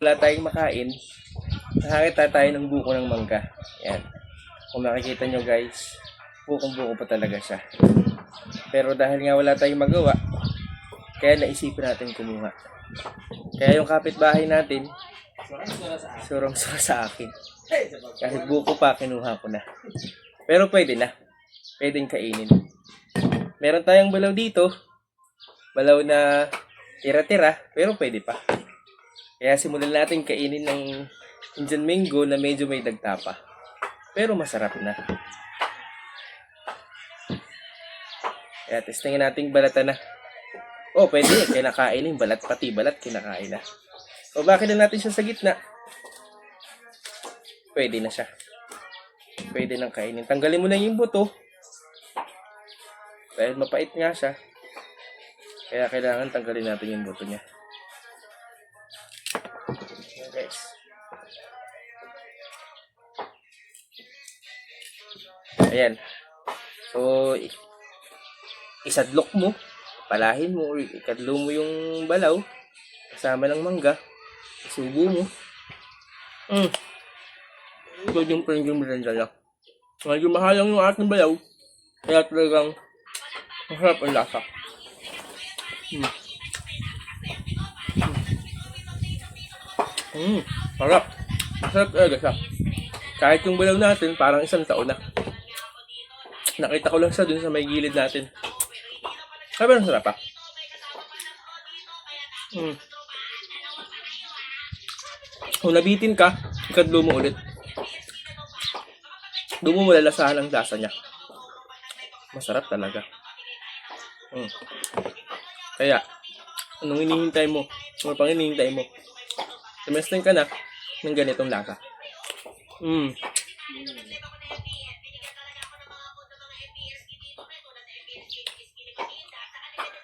wala tayong makain, nakakita tayo ng buko ng mangga. Yan. Kung makikita nyo guys, bukong-buko pa talaga siya. Pero dahil nga wala tayong magawa, kaya naisipin natin kumuha. Kaya yung kapitbahay natin, surong-sura sa akin. Kahit buko pa, kinuha ko na. Pero pwede na. Pwedeng kainin. Meron tayong balaw dito. Balaw na tira-tira, pero pwede pa. Kaya simulan natin kainin ng Indian mango na medyo may dagta pa. Pero masarap na. Kaya testingin natin balatan na. Oh, pwede. Kinakain yung balat. Pati balat kinakain na. O bakit na natin siya sa gitna? Pwede na siya. Pwede nang kainin. Tanggalin mo na yung buto. Dahil mapait nga siya. Kaya kailangan tanggalin natin yung buto niya. Okay, guys. Ayan. So, isadlok mo. Palahin mo. Ikadlo mo yung balaw. Kasama ng mangga. Isubo mo. Ito yung premium blender lang. Medyo mahal lang yung ating balaw. Kaya talagang masarap ang lasa. Sarap. Masarap talaga siya. Kahit yung balaw natin, parang 1 taon na. Nakita ko lang siya dun sa may gilid natin. Sabi ng sarap pa. Kung nabitin ka, ikadlo mo ulit. Doon mo malalasahan ang lasa niya. Masarap talaga. Kaya, anong hinihintay mo? Ano pang hinihintay mo? Tumesting ka na ng ganitong lasa.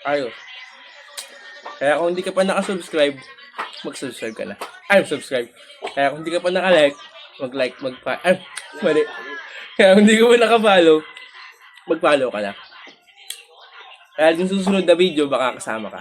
Ayos. Kaya kung hindi ka pa nakasubscribe, mag-subscribe ka na. Subscribe. Kaya kung hindi ka pa nakalike, mag-like, mali. Kaya kung hindi ka pa nakafollow, mag-follow ka na. Kaya yung susunod na video, baka kasama ka.